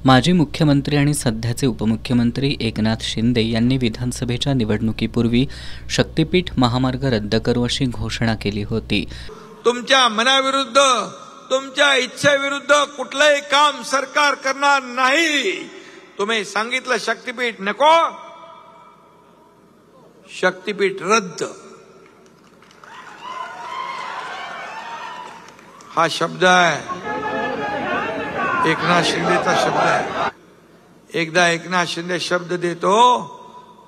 माजी मुख्यमंत्री आणि सध्याचे उपमुख्यमंत्री एकनाथ शिंदे यांनी विधानसभेच्या निवडणुकीपूर्वी शक्तीपीठ महामार्ग रद्द करू अशी घोषणा केली होती। तुमच्या मनाविरुद्ध, तुमच्या इच्छेविरुद्ध कुठलंही काम सरकार करणार नाही। तुम्ही सांगितलं शक्तीपीठ नको, शक्तीपीठ रद्द हा शब्द आहे, एकनाथ शिंदेचा शब्द आहे। एकदा एकनाथ शिंदे शब्द देतो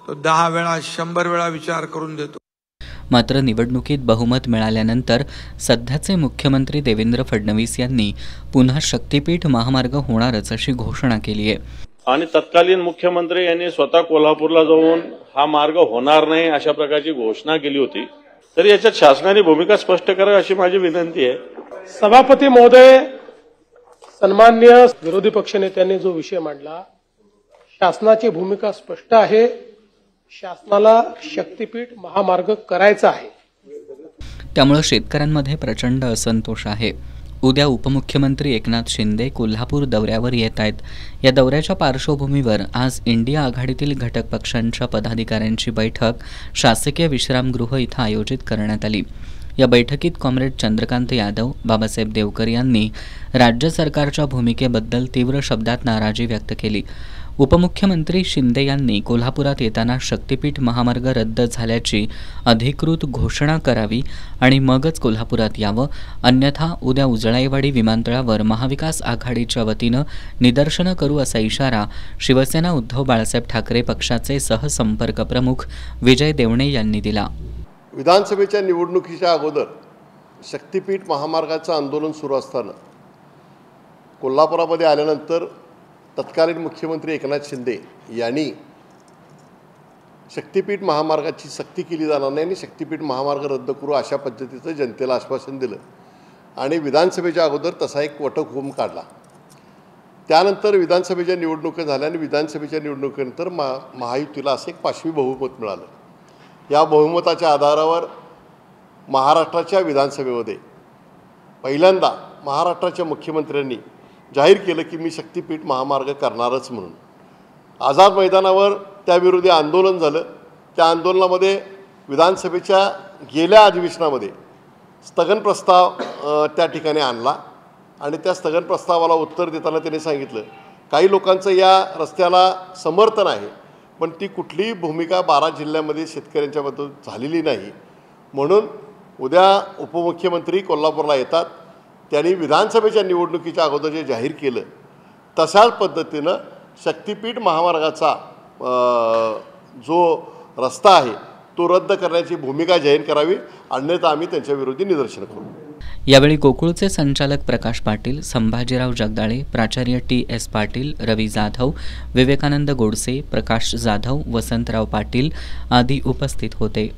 तो 10 वेळा 100 वेळा विचार करून देतो। मात्र निवडणुकीत बहुमत मिळाल्यानंतर सध्याचे मुख्यमंत्री देवेंद्र फडणवीस यांनी पुन्हा शक्तीपीठ महामार्ग होणारच अशी घोषणा केली आहे। आणि तत्कालीन मुख्यमंत्री यांनी स्वतः कोल्हापूरला जाऊन हा मार्ग होणार नाही अशा प्रकारची घोषणा केली होती। तरी याच्यात शासनाने भूमिका स्पष्ट करा अशी माझी विनंती आहे। सभापती महोदय, सन्मान्य विरोधी पक्षनेत्यांनी जो विषय मांडला, शासनाची भूमिका स्पष्ट आहे। शासनाला शक्तीपीठ महामार्ग करायचा आहे। त्यामुळे शेतकऱ्यांमध्ये प्रचंड असंतोष आहे। उद्या उपमुख्यमंत्री एकनाथ शिंदे कोल्हापूर दौऱ्यावर येत आहेत। या दौऱ्याच्या पार्श्वभूमीवर आज इंडिया आघाडीतील घटक पक्षांच्या पदाधिकाऱ्यांची बैठक शासकीय विश्रामगृह इथं आयोजित करण्यात आली। या बैठकीत कॉम्रेड चंद्रकांत यादव, बाबासाहेब देवकर यांनी राज्य सरकारच्या भूमिकेबद्दल तीव्र शब्दात नाराजी व्यक्त केली। उपमुख्यमंत्री शिंदे यांनी कोल्हापुरात येताना शक्तीपीठ महामार्ग रद्द झाल्याची अधिकृत घोषणा करावी आणि मगच कोल्हापुरात यावं, अन्यथा उद्या उजळाईवाडी विमानतळावर महाविकास आघाडीच्या वतीनं निदर्शनं करू असा इशारा शिवसेना उद्धव बाळासाहेब ठाकरे पक्षाचे सहसंपर्क प्रमुख विजय देवणे यांनी दिला। विधानसभेच्या निवडणुकीच्या अगोदर शक्तीपीठ महामार्गाचं आंदोलन सुरू असताना कोल्हापुरामध्ये आल्यानंतर तत्कालीन मुख्यमंत्री एकनाथ शिंदे यांनी शक्तीपीठ महामार्गाची सक्ती केली जाणार नाही आणि शक्तीपीठ महामार्ग रद्द करू अशा पद्धतीचं जनतेला आश्वासन दिलं आणि विधानसभेच्या अगोदर तसा एक वटहुकूम काढला। त्यानंतर विधानसभेच्या निवडणुका झाल्या आणि विधानसभेच्या निवडणुकीनंतर महायुतीला असं एक 5वी बहुमत मिळालं। या बहुमताच्या आधारावर महाराष्ट्राच्या विधानसभेमध्ये पहिल्यांदा महाराष्ट्राच्या मुख्यमंत्र्यांनी जाहीर केलं की मी शक्तीपीठ महामार्ग करणारच म्हणून। आझाद मैदानावर त्याविरोधी आंदोलन झालं। त्या आंदोलनामध्ये विधानसभेच्या गेल्या अधिवेशनामध्ये स्थगन प्रस्ताव त्या ठिकाणी आणला आणि त्या स्थगन प्रस्तावाला उत्तर देताना त्यांनी सांगितलं काही लोकांचं या रस्त्याला समर्थन आहे, पण ती कुठलीही भूमिका 12 जिल्ह्यामध्ये शेतकऱ्यांच्याबद्दल झालेली नाही। म्हणून उद्या उपमुख्यमंत्री कोल्हापूरला येतात, त्यांनी विधानसभेच्या निवडणुकीच्या अगोदर जे जाहीर केलं तशाच पद्धतीनं शक्तीपीठ महामार्गाचा जो रस्ता आहे तो रद्द करण्याची भूमिका जाहीर करावी, अन्यथा आम्ही त्यांच्याविरोधी निदर्शन करू। यावेळी गोकुळचे संचालक प्रकाश पाटील, संभाजीराव जगदाळे, प्राचार्य TS पाटील, रवी जाधव, विवेकानंद गोडसे, प्रकाश जाधव, वसंतराव पाटील आदी उपस्थित होते।